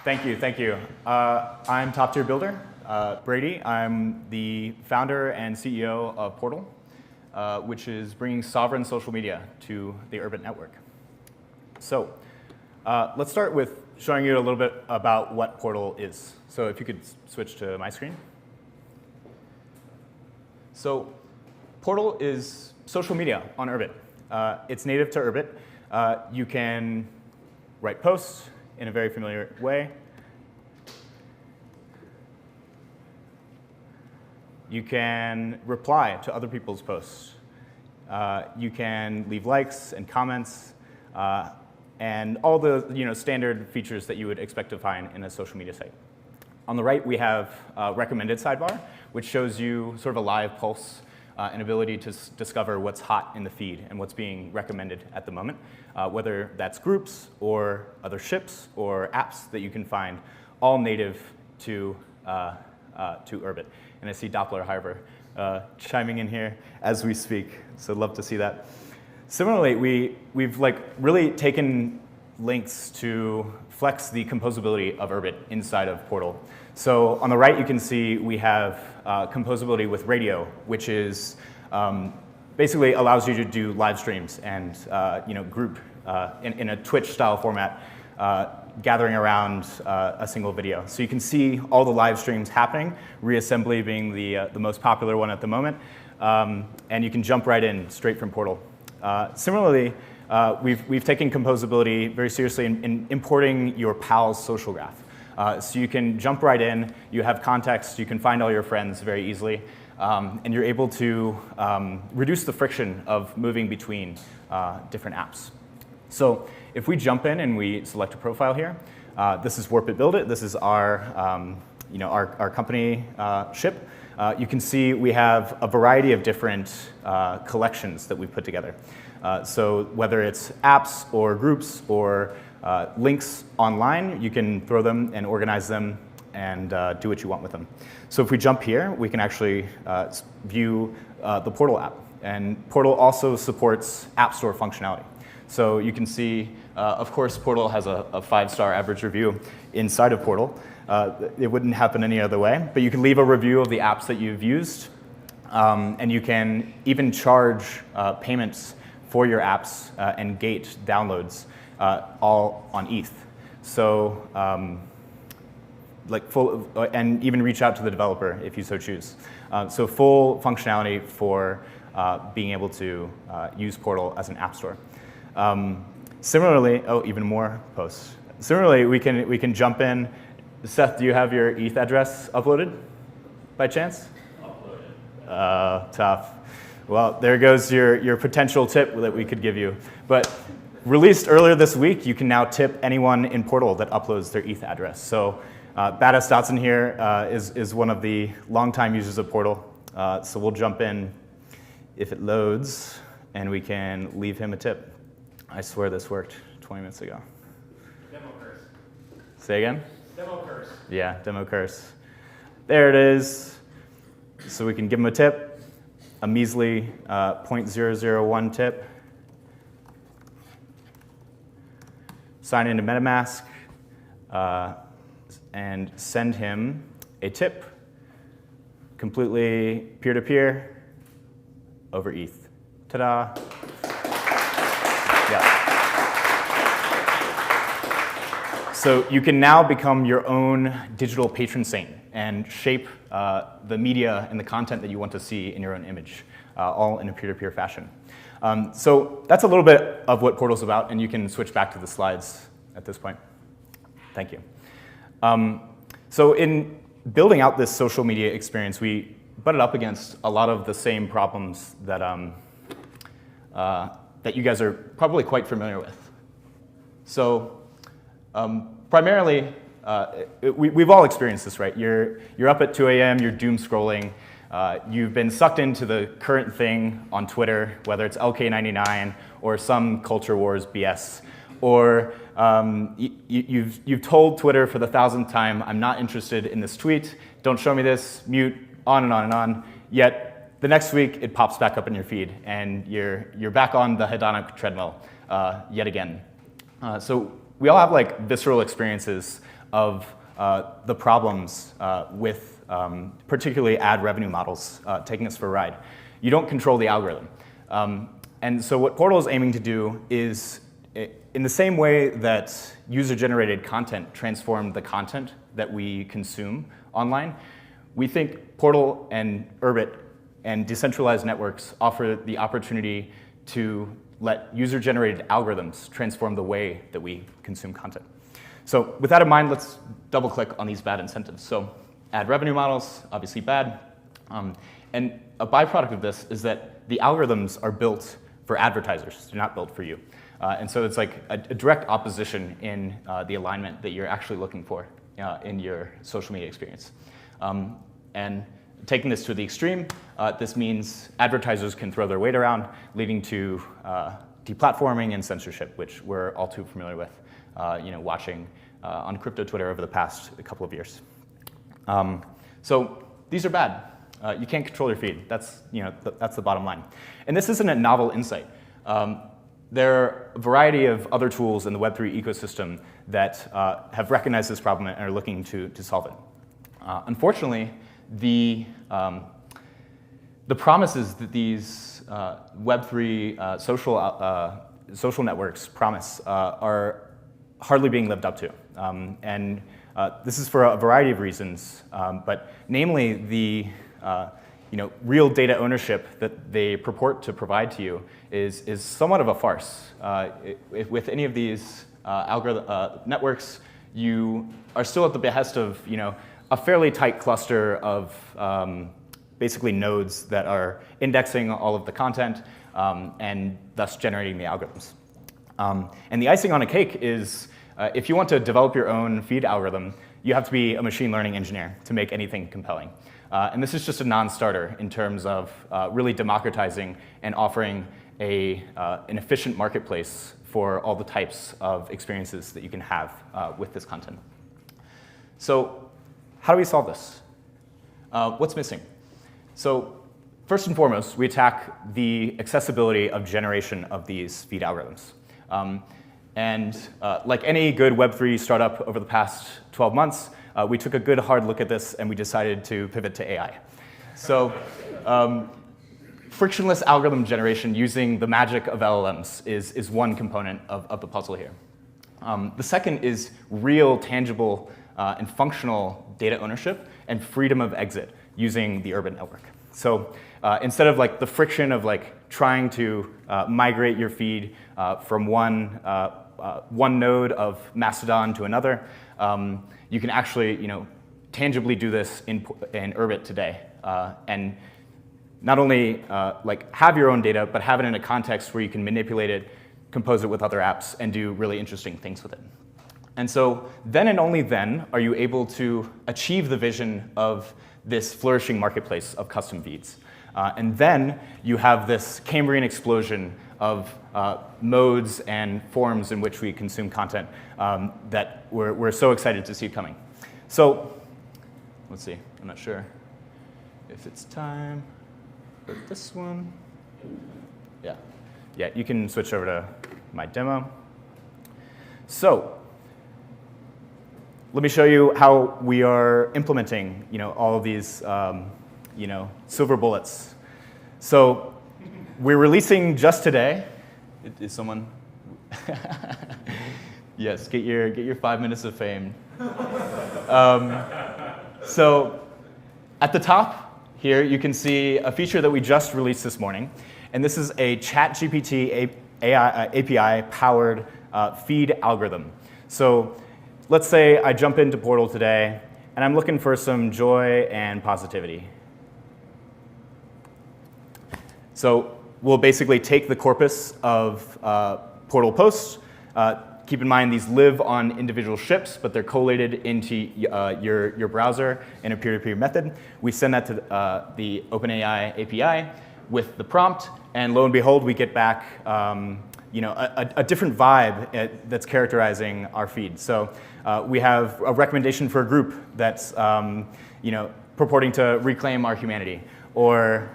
Thank you, thank you. I'm toptyr-bilder, Brady. I'm the founder and CEO of Portal, which is bringing sovereign social media to the Urbit network. So let's start with showing you a little bit about what Portal is. So if you could switch to my screen. So Portal is social media on Urbit. It's native to Urbit. You can write posts in a very familiar way. You can reply to other people's posts. You can leave likes and comments, and all the standard features that you would expect to find in a social media site. On the right, we have a recommended sidebar, which shows you sort of a live pulse, an ability to discover what's hot in the feed and what's being recommended at the moment, whether that's groups or other ships or apps that you can find, all native to Urbit. And I see Doppler Harbor chiming in here as we speak, so love to see that. Similarly, we've really taken links to flex the composability of Urbit inside of Portal. So on the right, you can see we have composability with radio, which is basically allows you to do live streams and group in a Twitch-style format, gathering around a single video. So you can see all the live streams happening, Reassembly being the most popular one at the moment, and you can jump right in straight from Portal. Similarly, we've taken composability very seriously in importing your pal's social graph. So you can jump right in, you have context, you can find all your friends very easily, and you're able to reduce the friction of moving between different apps. So if we jump in and we select a profile here, this is Warp It Build It. This is our, our company ship. You can see we have a variety of different collections that we've put together. So whether it's apps or groups or links online, you can throw them and organize them and do what you want with them. So if we jump here, we can actually view the Portal app. And Portal also supports App Store functionality. So you can see, of course, Portal has a 5-star average review inside of Portal. It wouldn't happen any other way. But you can leave a review of the apps that you've used. And you can even charge payments for your apps and gate downloads all on ETH. So and even reach out to the developer if you so choose. So full functionality for being able to use Portal as an app store. Similarly, even more posts. Similarly, we can jump in. Seth, do you have your ETH address uploaded by chance? Uploaded. Tough. Well, there goes your potential tip that we could give you. But released earlier this week, you can now tip anyone in Portal that uploads their ETH address. So Badass Tacen here is one of the longtime users of Portal. So we'll jump in if it loads, and we can leave him a tip. I swear this worked 20 minutes ago. Demo curse. Say again? Demo curse. Yeah, demo curse. There it is. So we can give him a tip, a measly 0.001 tip. Sign into MetaMask and send him a tip, completely peer-to-peer over ETH. Ta-da. Yeah. So you can now become your own digital patron saint and shape the media and the content that you want to see in your own image, all in a peer-to-peer fashion. So that's a little bit of what Portal's about, and you can switch back to the slides at this point. Thank you. So in building out this social media experience, we butted up against a lot of the same problems that that you guys are probably quite familiar with. So primarily, we've all experienced this, right? You're up at 2 a.m., you're doom scrolling, you've been sucked into the current thing on Twitter, whether it's LK99 or some culture wars BS, or you've told Twitter for the 1,000th time, I'm not interested in this tweet, don't show me this, mute, on and on and on, yet the next week, it pops back up in your feed, and you're back on the hedonic treadmill yet again. So we all have visceral experiences of the problems with particularly ad revenue models taking us for a ride. You don't control the algorithm. And so what Portal is aiming to do is, in the same way that user-generated content transformed the content that we consume online, we think Portal and Urbit and decentralized networks offer the opportunity to let user-generated algorithms transform the way that we consume content. So with that in mind, let's double-click on these bad incentives. So ad revenue models, obviously bad. And a byproduct of this is that the algorithms are built for advertisers. They're not built for you. And so it's like a direct opposition in the alignment that you're actually looking for in your social media experience. And taking this to the extreme, this means advertisers can throw their weight around, leading to deplatforming and censorship, which we're all too familiar with, watching on crypto Twitter over the past couple of years. So these are bad. You can't control your feed. That's the bottom line. And this isn't a novel insight. There are a variety of other tools in the Web3 ecosystem that have recognized this problem and are looking to solve it. Unfortunately, the promises that these Web3 social networks promise are hardly being lived up to. And this is for a variety of reasons, but namely the real data ownership that they purport to provide to you is somewhat of a farce. With any of these networks, you are still at the behest of a fairly tight cluster of basically nodes that are indexing all of the content and thus generating the algorithms. And the icing on a cake is if you want to develop your own feed algorithm, you have to be a machine learning engineer to make anything compelling. And this is just a non-starter in terms of really democratizing and offering an efficient marketplace for all the types of experiences that you can have with this content. So how do we solve this? What's missing? So first and foremost, we attack the accessibility of generation of these feed algorithms. And like any good Web3 startup over the past 12 months, we took a good hard look at this and we decided to pivot to AI. So frictionless algorithm generation using the magic of LLMs is one component of the puzzle here. The second is real, tangible, and functional data ownership and freedom of exit using the Urbit network. So instead of like the friction of like trying to migrate your feed from one node of Mastodon to another, you can actually tangibly do this in Urbit today. And not only like have your own data, but have it in a context where you can manipulate it, compose it with other apps, and do really interesting things with it. And so then and only then are you able to achieve the vision of this flourishing marketplace of custom feeds. And then you have this Cambrian explosion of modes and forms in which we consume content that we're so excited to see coming. So let's see, I'm not sure if it's time for this one. Yeah, you can switch over to my demo. So let me show you how we are implementing all of these silver bullets. So we're releasing just today. Is someone? Yes, get your 5 minutes of fame. So at the top here, you can see a feature that we just released this morning. And this is a ChatGPT API-powered feed algorithm. So let's say I jump into Portal today, and I'm looking for some joy and positivity. So we'll basically take the corpus of Portal posts. Keep in mind, these live on individual ships, but they're collated into your browser in a peer-to-peer method. We send that to the OpenAI API with the prompt, and lo and behold, we get back a different vibe that's characterizing our feed. So we have a recommendation for a group that's purporting to reclaim our humanity, or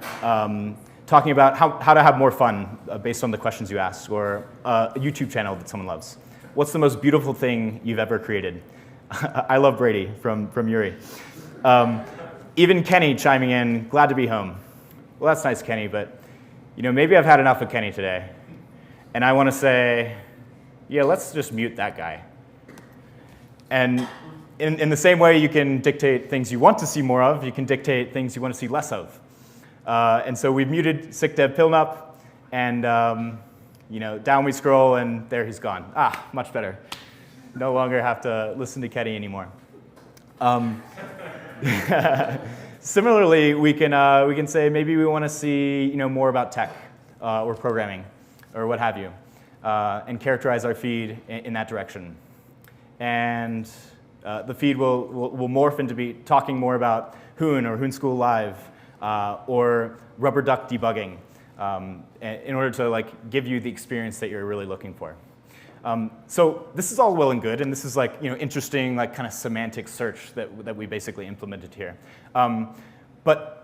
talking about how to have more fun based on the questions you asked, or a YouTube channel that someone loves. What's the most beautiful thing you've ever created? I love Brady from Yuri. Even Kenny chiming in, glad to be home. Well, that's nice, Kenny, but maybe I've had enough of Kenny today. And I want to say, yeah, let's just mute that guy. And in the same way you can dictate things you want to see more of, you can dictate things you want to see less of. And so we've muted sickdevpilnup, and down we scroll, and there he's gone. Much better. No longer have to listen to Kenny anymore. Similarly, we can say maybe we want to see more about tech or programming or what have you, and characterize our feed in that direction. And the feed will morph into be talking more about Hoon or Hoon School Live or rubber duck debugging in order to give you the experience that you're really looking for. So this is all well and good, and this is interesting kind of semantic search that we basically implemented here. But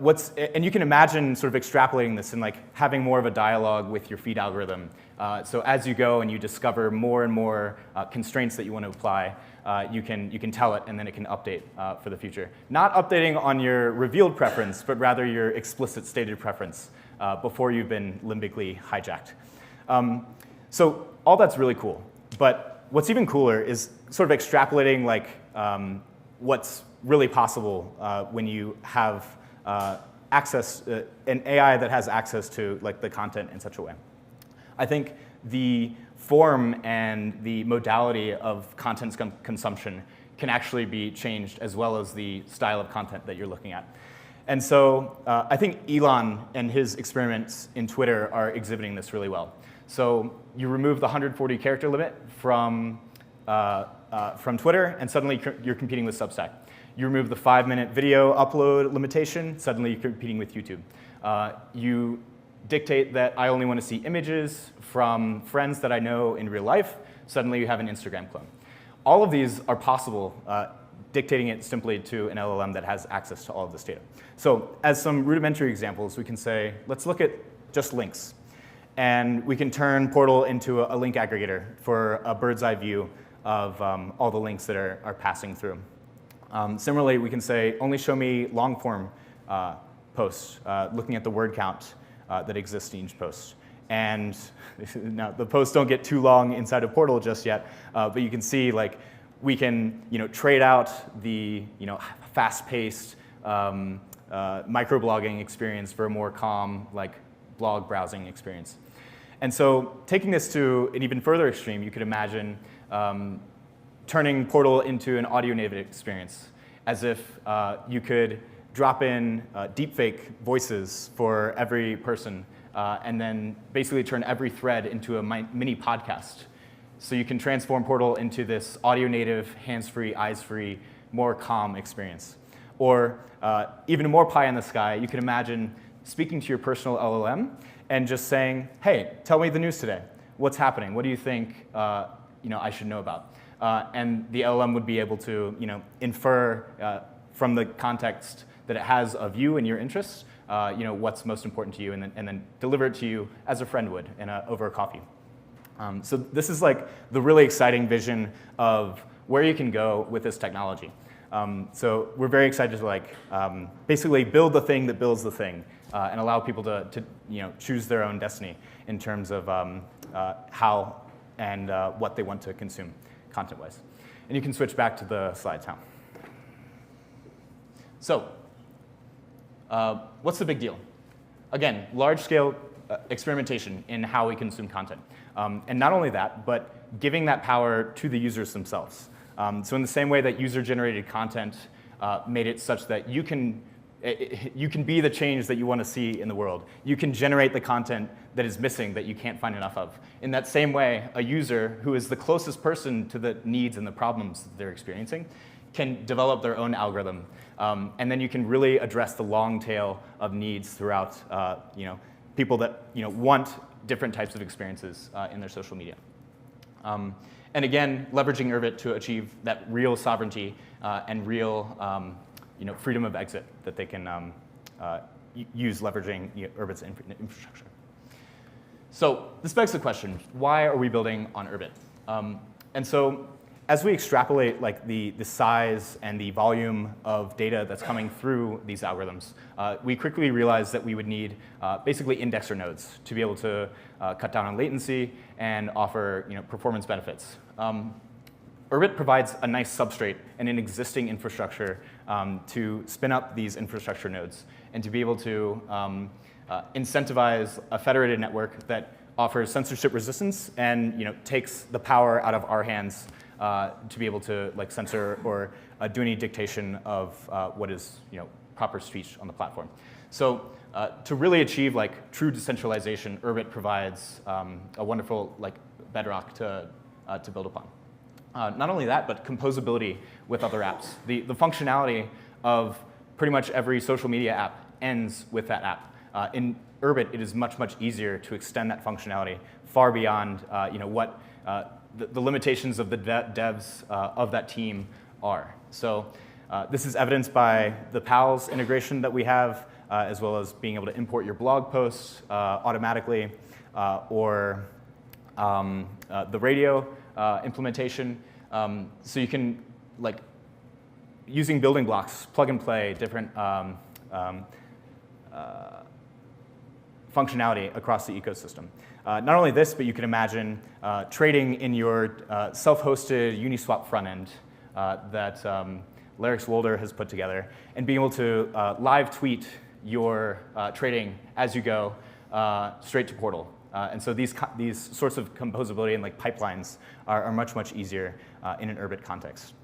and you can imagine sort of extrapolating this and having more of a dialogue with your feed algorithm. So as you go and you discover more and more constraints that you want to apply, you can tell it, and then it can update for the future. Not updating on your revealed preference, but rather your explicit stated preference before you've been limbically hijacked. So all that's really cool. But what's even cooler is sort of extrapolating what's really possible when you have access, an AI that has access to the content in such a way. I think the form and the modality of content consumption can actually be changed, as well as the style of content that you're looking at. And so I think Elon and his experiments in Twitter are exhibiting this really well. So you remove the 140 character limit from Twitter, and suddenly you're competing with Substack. You remove the 5-minute video upload limitation, suddenly you're competing with YouTube. You dictate that I only want to see images from friends that I know in real life, suddenly you have an Instagram clone. All of these are possible, dictating it simply to an LLM that has access to all of this data. So as some rudimentary examples, we can say, let's look at just links. And we can turn Portal into a link aggregator for a bird's eye view of all the links that are passing through. Similarly, we can say, only show me long form posts, looking at the word count that exists in each post. And now the posts don't get too long inside of Portal just yet, but you can see we can trade out the fast-paced microblogging experience for a more calm blog browsing experience. And so taking this to an even further extreme, you could imagine turning Portal into an audio-native experience, as if you could drop in deepfake voices for every person, and then basically turn every thread into a mini podcast. So you can transform Portal into this audio-native, hands-free, eyes-free, more calm experience. Or even more pie in the sky, you can imagine speaking to your personal LLM and just saying, hey, tell me the news today. What's happening? What do you think I should know about? And the LLM would be able to infer from the context that it has of you and your interests, what's most important to you, and then deliver it to you as a friend would over a coffee. So this is the really exciting vision of where you can go with this technology. So we're very excited to basically build the thing that builds the thing, and allow people to choose their own destiny in terms of how and what they want to consume content-wise. And you can switch back to the slides now. So what's the big deal? Again, large-scale experimentation in how we consume content. And not only that, but giving that power to the users themselves. So in the same way that user-generated content made it such that you can be the change that you want to see in the world. You can generate the content that is missing that you can't find enough of. In that same way, a user who is the closest person to the needs and the problems that they're experiencing can develop their own algorithm. And then you can really address the long tail of needs throughout people that want different types of experiences in their social media. And again, leveraging Urbit to achieve that real sovereignty and real freedom of exit that they can use leveraging Urbit's infrastructure. So this begs the question, why are we building on Urbit? And so as we extrapolate like the size and the volume of data that's coming through these algorithms, we quickly realized that we would need basically indexer nodes to be able to cut down on latency and offer performance benefits. Urbit provides a nice substrate and an existing infrastructure to spin up these infrastructure nodes and to be able to incentivize a federated network that offers censorship resistance and takes the power out of our hands to be able to like censor or do any dictation of what is proper speech on the platform. So to really achieve like true decentralization, Urbit provides a wonderful like bedrock to build upon. Not only that, but composability with other apps. The functionality of pretty much every social media app ends with that app. In Urbit, it is much, much easier to extend that functionality far beyond what the limitations of the devs of that team are. So this is evidenced by the PALS integration that we have, as well as being able to import your blog posts automatically, or the radio implementation. So you can, like, using building blocks, plug and play different functionality across the ecosystem. Not only this, but you can imagine trading in your self-hosted Uniswap front end that Larix Wolder has put together, and being able to live tweet your trading as you go straight to Portal. And so these sorts of composability and like pipelines are much, much easier in an Urbit context.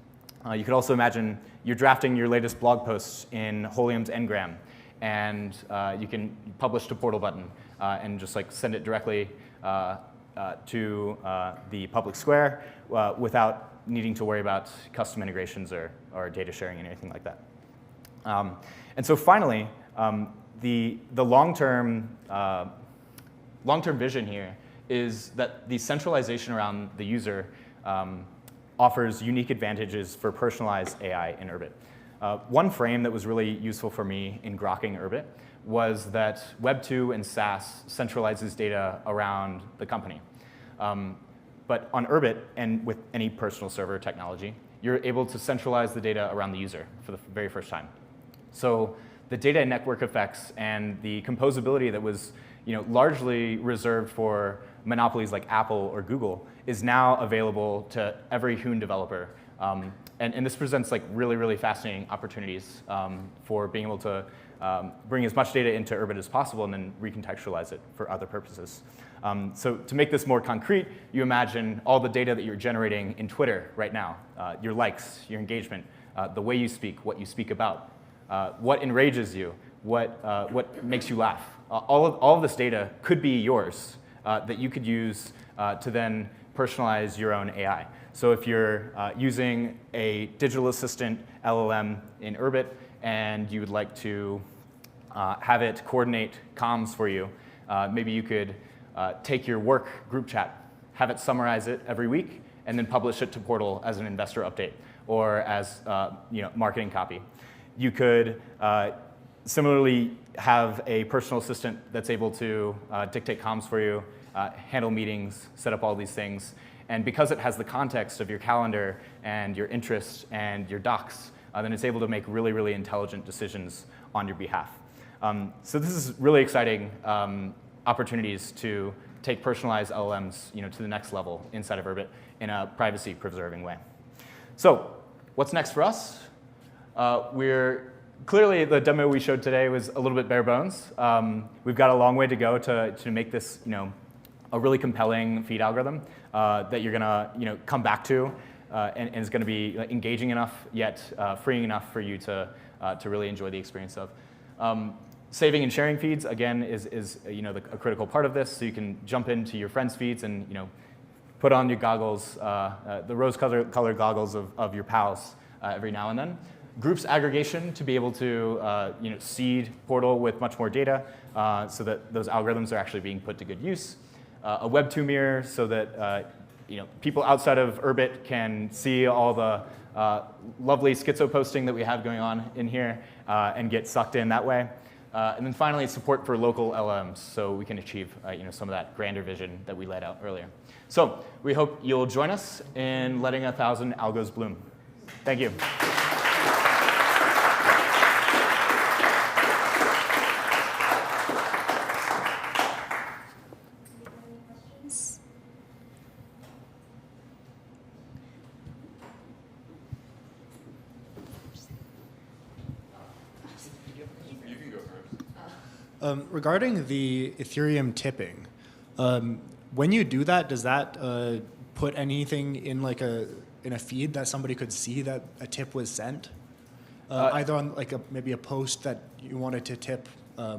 You could also imagine you're drafting your latest blog posts in Holium's Ngram, and you can publish to Portal button and just like send it directly to the public square without needing to worry about custom integrations or data sharing and anything like that. And so finally, the long-term vision here is that the centralization around the user offers unique advantages for personalized AI in Urbit. One frame that was really useful for me in grokking Urbit was that Web 2 and SaaS centralizes data around the company. But on Urbit, and with any personal server technology, you're able to centralize the data around the user for the very first time. So the data network effects and the composability that was largely reserved for monopolies like Apple or Google is now available to every Hoon developer. And this presents like really, really fascinating opportunities for being able to bring as much data into Urbit as possible and then recontextualize it for other purposes. So to make this more concrete, you imagine all the data that you're generating in Twitter right now, your likes, your engagement, the way you speak, what you speak about, what enrages you, what makes you laugh. All of this data could be yours that you could use to then personalize your own AI. So if you're using a digital assistant LLM in Urbit and you would like to have it coordinate comms for you, maybe you could take your work group chat, have it summarize it every week, and then publish it to Portal as an investor update or as marketing copy. You could similarly have a personal assistant that's able to dictate comms for you, handle meetings, set up all these things. And because it has the context of your calendar and your interests and your docs, then it's able to make really, really intelligent decisions on your behalf. So this is really exciting opportunities to take personalized LLMs to the next level inside of Urbit in a privacy-preserving way. So what's next for us? Clearly, the demo we showed today was a little bit bare bones. We've got a long way to go to make this a really compelling feed algorithm that you're going to come back to and is going to be engaging enough, yet freeing enough for you to really enjoy the experience of. Saving and sharing feeds, again, is a critical part of this. So you can jump into your friends' feeds and put on your goggles, the rose-colored goggles of your pals every now and then. Groups aggregation to be able to seed Portal with much more data so that those algorithms are actually being put to good use. A Web 2 mirror so that people outside of Urbit can see all the lovely schizo posting that we have going on in here and get sucked in that way. And then finally, support for local LLMs, so we can achieve some of that grander vision that we laid out earlier. So we hope you'll join us in letting 1,000 algos bloom. Thank you. Regarding the Ethereum tipping, when you do that, does that put anything in like in a feed that somebody could see that a tip was sent? Either on like maybe a post that you wanted to tip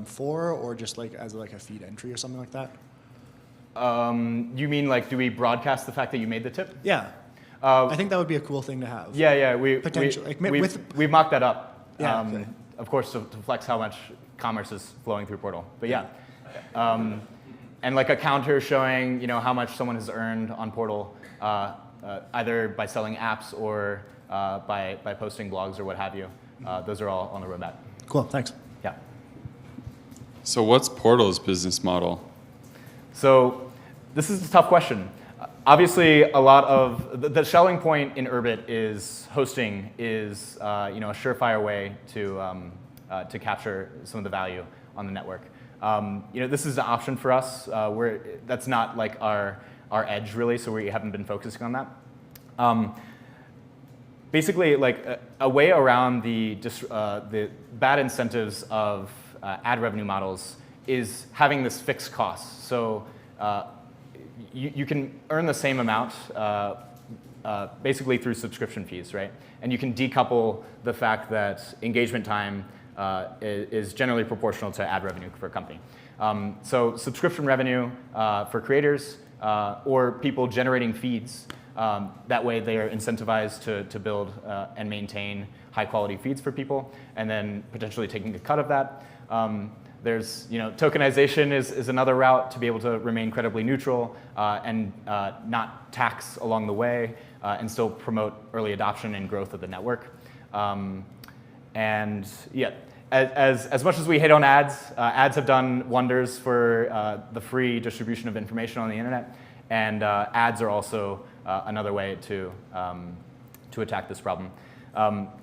for, or just like as like a feed entry or something like that? You mean like, do we broadcast the fact that you made the tip? Yeah. I think that would be a cool thing to have. Yeah. Potentially. We've mocked that up. Yeah, okay. Of course, to flex how much commerce is flowing through Portal. But yeah. And like a counter showing how much someone has earned on Portal, either by selling apps or by posting blogs or what have you. Those are all on the roadmap. Cool, thanks. Yeah. So what's Portal's business model? So this is a tough question. Obviously, a lot of the selling point in Urbit is hosting is a surefire way to capture some of the value on the network. This is an option for us. That's not like our edge really, so we haven't been focusing on that. Basically, like a way around the bad incentives of ad revenue models is having this fixed cost. So you can earn the same amount basically through subscription fees, right? And you can decouple the fact that engagement time is generally proportional to ad revenue for a company. So subscription revenue for creators or people generating feeds, that way they are incentivized to build and maintain high quality feeds for people, and then potentially taking a cut of that. There's, tokenization is another route to be able to remain credibly neutral and not tax along the way and still promote early adoption and growth of the network. And yeah, as much as we hate on ads, ads have done wonders for the free distribution of information on the internet, and ads are also another way to attack this problem.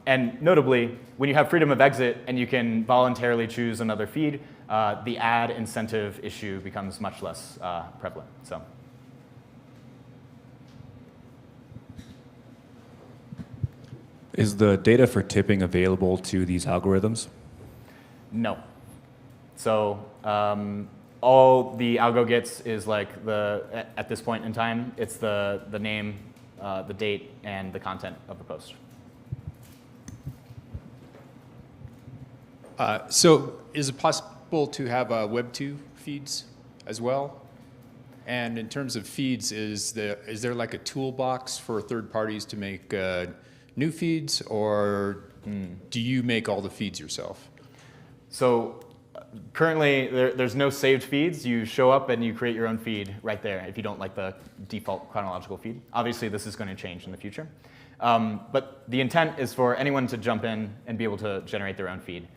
And notably, when you have freedom of exit and you can voluntarily choose another feed, the ad incentive issue becomes much less prevalent. So. Is the data for tipping available to these algorithms? No. So all the algo gets is like at this point in time, it's the name, the date, and the content of the post. So is it possible to have Web 2 feeds as well? And in terms of feeds, is there like a toolbox for third parties to make new feeds, or do you make all the feeds yourself? So currently, there's no saved feeds. You show up and you create your own feed right there if you don't like the default chronological feed. Obviously, this is going to change in the future. But the intent is for anyone to jump in and be able to generate their own feed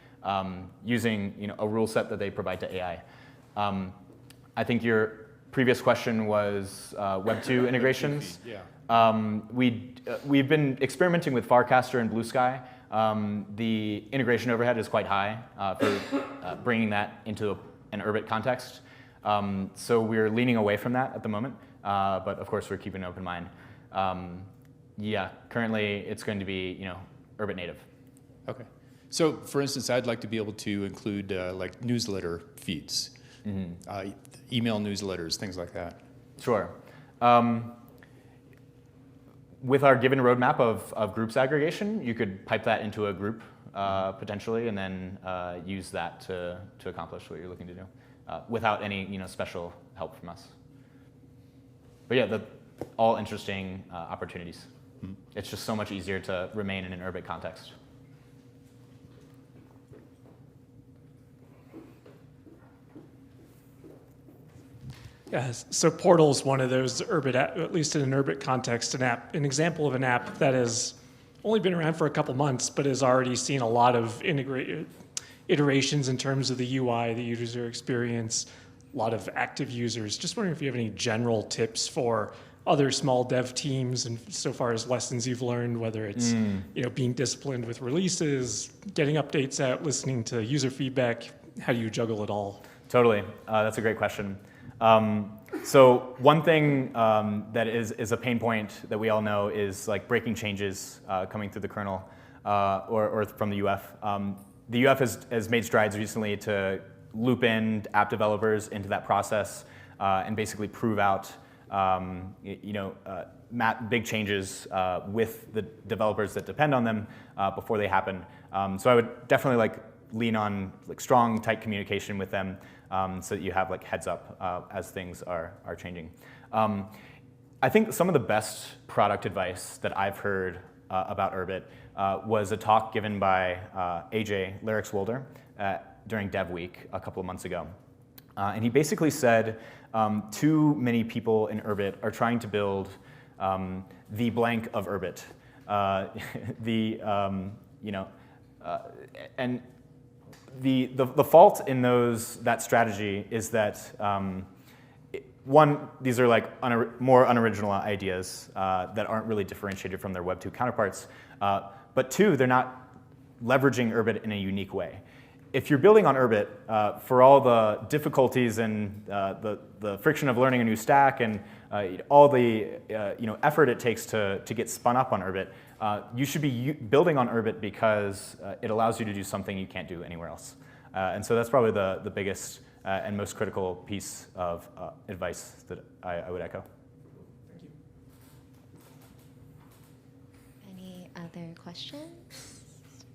using a rule set that they provide to AI. I think your previous question was Web 2 integrations. Yeah. We've been experimenting with Farcaster and Blue Sky. The integration overhead is quite high for bringing that into an Urbit context. So we're leaning away from that at the moment. But of course, we're keeping an open mind. Yeah, currently it's going to be Urbit native. Okay. So for instance, I'd like to be able to include like newsletter feeds, email newsletters, things like that. Sure. With our given roadmap of groups aggregation, you could pipe that into a group potentially, and then use that to accomplish what you're looking to do without any special help from us. But yeah, all interesting opportunities. Mm-hmm. It's just so much easier to remain in an Urbit context. Yes, so Portal is one of those Urbit, at least in an Urbit context, an example of an app that has only been around for a couple months, but has already seen a lot of iterations in terms of the UI, the user experience, a lot of active users. Just wondering if you have any general tips for other small dev teams, and so far as lessons you've learned, whether it's being disciplined with releases, getting updates out, listening to user feedback. How do you juggle it all? Totally. That's a great question. So one thing that is a pain point that we all know is like breaking changes coming through the kernel or from the UF. The UF has made strides recently to loop in app developers into that process and basically prove out big changes with the developers that depend on them before they happen. So I would definitely lean on strong, tight communication with them so that you have heads up as things are changing. I think some of the best product advice that I've heard about Urbit was a talk given by AJ Lyrics-Wolder during Dev Week a couple of months ago. And he basically said too many people in Urbit are trying to build the blank of Urbit. And the fault in that strategy is that one, these are more unoriginal ideas that aren't really differentiated from their Web 2 counterparts. But two, they're not leveraging Urbit in a unique way. If you're building on Urbit, for all the difficulties and the friction of learning a new stack and all the effort it takes to get spun up on Urbit, you should be building on Urbit because it allows you to do something you can't do anywhere else. And so that's probably the biggest and most critical piece of advice that I would echo. Thank you. Any other questions?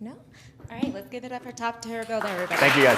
No? All right, let's give it up for toptyr-bilder, everybody. Thank you, guys.